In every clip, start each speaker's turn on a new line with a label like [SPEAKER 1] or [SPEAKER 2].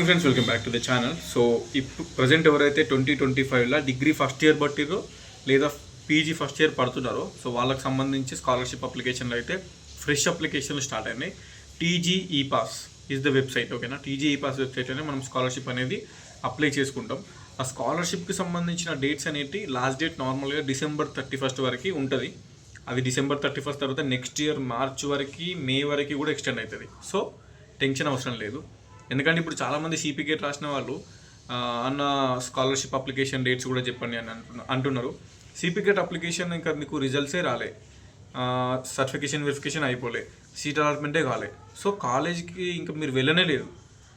[SPEAKER 1] Friends welcome back to the channel. So ఇప్పుడు present ఎవరైతే 2025లో degree first year పట్టిరో లేదా PG first year పడుతున్నారో so వాళ్ళకి సంబంధించి స్కాలర్షిప్ అప్లికేషన్లు అయితే ఫ్రెష్ అప్లికేషన్లు స్టార్ట్ అయినాయి. TGE pass is the website. ఓకేనా, టీజీఈ పాస్ వెబ్సైట్లోనే మనం స్కాలర్షిప్ అనేది అప్లై చేసుకుంటాం. ఆ స్కాలర్షిప్కి సంబంధించిన డేట్స్ అనేవి లాస్ట్ డేట్ నార్మల్గా December 31 వరకు ఉంటుంది. అది December 31 తర్వాత నెక్స్ట్ ఇయర్ మార్చ్ వరకు, మే వరకు కూడా ఎక్స్టెండ్ అవుతుంది. సో టెన్షన్ అవసరం లేదు. ఎందుకంటే ఇప్పుడు చాలామంది సిపికేట్ రాసిన వాళ్ళు అన్న స్కాలర్షిప్ అప్లికేషన్ డేట్స్ కూడా చెప్పండి అని అంటున్నారు. సిపికేట్ అప్లికేషన్ ఇంకా మీకు రిజల్ట్సే రాలే, సర్టిఫికేషన్ వెరిఫికేషన్ అయిపోలే, సీట్ అలాట్మెంటే కాలే. సో కాలేజ్కి ఇంకా మీరు వెళ్ళనే లేదు,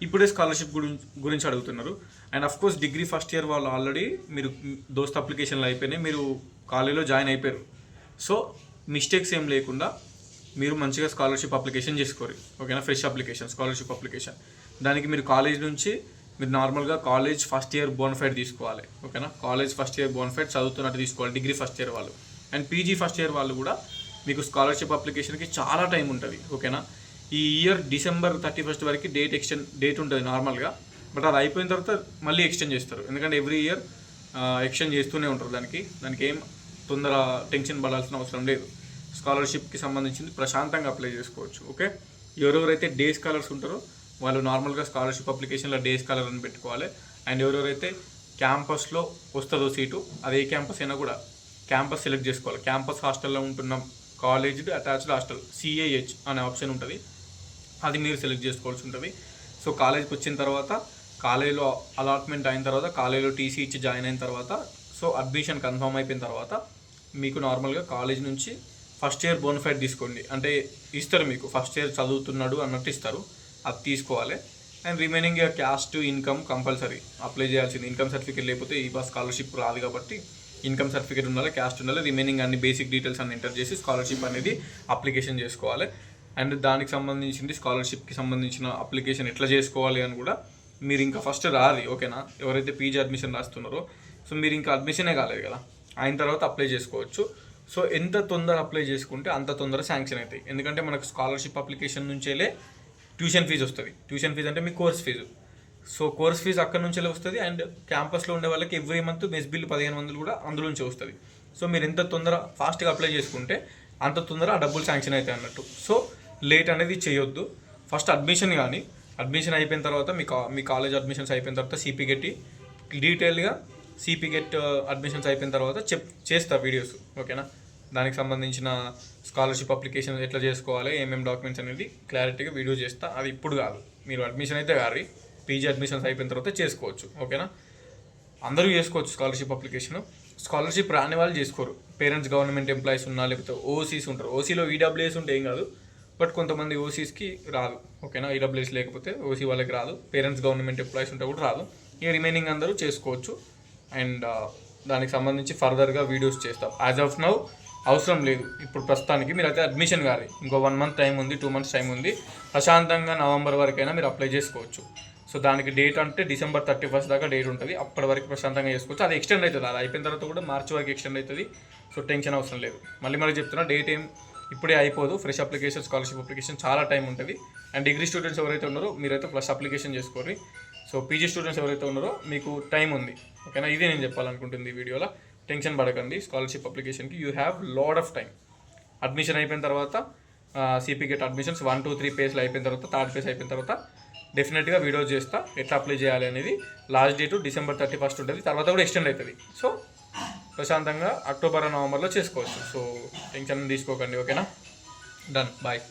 [SPEAKER 1] ఇప్పుడే స్కాలర్షిప్ గురించి అడుగుతున్నారు. And of course degree first year వాళ్ళు ఆల్రెడీ మీరు దోస్త్ అప్లికేషన్లు అయిపోయినాయి, మీరు కాలేజ్లో జాయిన్ అయిపోయారు. సో మిస్టేక్స్ ఏం లేకుండా మీరు మంచిగా స్కాలర్షిప్ అప్లికేషన్ చేసుకోరు. ఓకేనా, ఫ్రెష్ అప్లికేషన్ స్కాలర్షిప్ అప్లికేషన్. దానికి మీరు కాలేజ్ నుంచి మీరు నార్మల్గా కాలేజ్ ఫస్ట్ ఇయర్ బోనఫైడ్ తీసుకోవాలి. ఓకేనా, కాలేజ్ ఫస్ట్ ఇయర్ బోనఫైడ్ చదువుతున్నట్టు తీసుకోవాలి డిగ్రీ ఫస్ట్ ఇయర్ వాళ్ళు. అండ్ పీజీ ఫస్ట్ ఇయర్ వాళ్ళు కూడా మీకు స్కాలర్షిప్ అప్లికేషన్కి చాలా టైం ఉంటుంది. ఓకేనా, ఈ ఇయర్ December 31 వరకు డేట్ ఉంటుంది నార్మల్గా. బట్ అది అయిపోయిన తర్వాత మళ్ళీ ఎక్స్టెండ్ చేస్తారు, ఎందుకంటే ఎవ్రీ ఇయర్ ఎక్స్టెండ్ చేస్తూనే ఉంటారు. దానికి ఏం తొందర టెన్షన్ పడాల్సిన అవసరం లేదు. స్కాలర్షిప్కి సంబంధించింది ప్రశాంతంగా అప్లై చేసుకోవచ్చు. ఓకే, ఎవరెవరైతే డే స్కాలర్స్ ఉంటారో వాళ్ళు నార్మల్గా స్కాలర్షిప్ అప్లికేషన్లో డే స్కాలర్ అని పెట్టుకోవాలి. అండ్ ఎవరెవరైతే క్యాంపస్లో వస్తుందో సీటు, అది ఏ క్యాంపస్ అయినా కూడా క్యాంపస్ సెలెక్ట్ చేసుకోవాలి. క్యాంపస్ హాస్టల్లో ఉంటున్న కాలేజ్డ్ అటాచ్డ్ హాస్టల్ CAH అనే ఆప్షన్ ఉంటుంది, అది మీరు సెలెక్ట్ చేసుకోవాల్సి ఉంటుంది. సో కాలేజ్కి వచ్చిన తర్వాత, కాలేజీలో అలాట్మెంట్ అయిన తర్వాత, కాలేజీలో టీసీ ఇచ్చి జాయిన్ అయిన తర్వాత, సో అడ్మిషన్ కన్ఫర్మ్ అయిపోయిన తర్వాత మీకు నార్మల్గా కాలేజ్ నుంచి ఫస్ట్ ఇయర్ బోనఫైడ్ తీసుకోండి. అంటే ఇస్తారు మీకు, ఫస్ట్ ఇయర్ చదువుతున్నాడు అన్నట్టు ఇస్తారు, అది తీసుకోవాలి. And remaining caste income compulsory apply చేయాల్సింది. ఇన్కమ్ సర్టిఫికేట్ లేకపోతే ఈ పాస్ స్కాలర్షిప్ రాదు కాబట్టి ఇన్కమ్ సర్టిఫికేట్ ఉండాలి, క్యాస్ట్ ఉండాలి. రిమైనింగ్ అన్ని బేసిక్ డీటెయిల్స్ అన్ని ఎంటర్ చేసి స్కాలర్షిప్ అనేది అప్లికేషన్ చేసుకోవాలి. అండ్ దానికి సంబంధించింది స్కాలర్షిప్కి సంబంధించిన అప్లికేషన్ ఎట్లా చేసుకోవాలి అని కూడా మీరు ఇంకా ఫస్ట్ రాది. ఓకేనా, ఎవరైతే పీజీ అడ్మిషన్ రాస్తున్నారో సో మీరు ఇంకా అడ్మిషనే కాలేదు కదా, అయిన తర్వాత అప్లై చేసుకోవచ్చు. సో ఎంత తొందర అప్లై చేసుకుంటే అంత తొందర శాంక్షన్ అవుతాయి. ఎందుకంటే మనకు స్కాలర్షిప్ అప్లికేషన్ నుంచేలే ట్యూషన్ ఫీజు వస్తుంది. ట్యూషన్ ఫీజు అంటే మీ course fee. So course fee అక్కడ నుంచే వస్తుంది. అండ్ క్యాంపస్లో ఉండే వాళ్ళకి ఎవ్రీ మంత్ మెస్ బిల్ 1500 కూడా అందులో నుంచే వస్తుంది. సో మీరు ఎంత తొందర ఫాస్ట్గా అప్లై చేసుకుంటే అంత తొందర ఆ డబ్బులు శాంక్షన్ అవుతాయి అన్నట్టు. సో లేట్ అనేది చేయొద్దు. ఫస్ట్ అడ్మిషన్ కానీ, అడ్మిషన్ అయిపోయిన తర్వాత మీ కాలేజ్ అడ్మిషన్స్ అయిపోయిన తర్వాత సిపిగెట్ డీటెయిల్గా సిపిగెట్ అడ్మిషన్స్ అయిపోయిన తర్వాత చేస్తా వీడియోస్. ఓకేనా, దానికి సంబంధించిన స్కాలర్షిప్ అప్లికేషన్ ఎట్లా చేసుకోవాలి, ఏమేమి డాక్యుమెంట్స్ అనేది క్లారిటీగా వీడియో చేస్తా. అది ఇప్పుడు కాదు, మీరు అడ్మిషన్ అయితే కాదు, పీజీ అడ్మిషన్స్ అయిపోయిన తర్వాత చేసుకోవచ్చు. ఓకేనా, అందరూ చేసుకోవచ్చు స్కాలర్షిప్ అప్లికేషన్. స్కాలర్షిప్ రాని వాళ్ళు చేసుకోరు. పేరెంట్స్ గవర్నమెంట్ ఎంప్లాయీస్ ఉన్నా, లేకపోతే ఓసీస్ ఉంటారు. ఓసీలో ఈడబ్ల్యూఎస్ ఉంటే ఏం కాదు, బట్ కొంతమంది ఓసీస్కి రాదు. ఓకేనా, ఈడబ్ల్యూఎస్ లేకపోతే ఓసీ వాళ్ళకి రాదు. పేరెంట్స్ గవర్నమెంట్ ఎంప్లాయీస్ ఉంటే కూడా రాదు. ఇక రిమైనింగ్ అందరూ చేసుకోవచ్చు. అండ్ దానికి సంబంధించి ఫర్దర్గా వీడియోస్ చేస్తాం. యాజ్ ఆఫ్ నౌ అవసరం లేదు ఇప్పుడు ప్రస్తుతానికి. మీరు అయితే అడ్మిషన్ కాదు, ఇంకో 1 month టైం ఉంది, 2 months టైం ఉంది. ప్రశాంతంగా November వరకైనా మీరు అప్లై చేసుకోవచ్చు. సో దానికి డేట్ అంటే December 31 దాకా డేట్ ఉంటుంది. అప్పటి వరకు ప్రశాంతంగా చేసుకోవచ్చు. అది ఎక్స్టెండ్ అవుతుంది, అది అయిపోయిన తర్వాత కూడా మార్చి వరకు ఎక్స్టెండ్ అవుతుంది. సో టెన్షన్ అవసరం లేదు. మళ్ళీ చెప్తున్నా, డేట్ ఏం ఇప్పుడే అయిపోదు. ఫ్రెష్ అప్లికేషన్ స్కాలర్షిప్ అప్లికేషన్ చాలా టైం ఉంటుంది. అండ్ డిగ్రీ స్టూడెంట్స్ ఎవరైతే ఉన్నారో మీరైతే ఫ్రెష్ అప్లికేషన్ చేసుకోండి. సో పీజీ స్టూడెంట్స్ ఎవరైతే ఉన్నారో మీకు టైం ఉంది. ఓకేనా, ఇదే నేను చెప్పాలనుకుంటుంది ఈ వీడియోలో. టెన్షన్ పడకండి, స్కాలర్షిప్ అప్లికేషన్కి you have lot of time. Admission అయిపోయిన తర్వాత సిపిగెట్ అడ్మిషన్స్ 1, 2, 3 పేజ్లు అయిపోయిన తర్వాత, 3rd పేజ్ అయిపోయిన తర్వాత డెఫినెట్గా వీడియో చేస్తా ఎట్లా అప్లై చేయాలి అనేది. లాస్ట్ డేట్ December 31 ఉంటుంది, తర్వాత కూడా ఎక్స్టెండ్ అవుతుంది. సో ప్రశాంతంగా October, Novemberలో చేసుకోవచ్చు. సో టెన్షన్ తీసుకోకండి. ఓకేనా, డన్, బాయ్.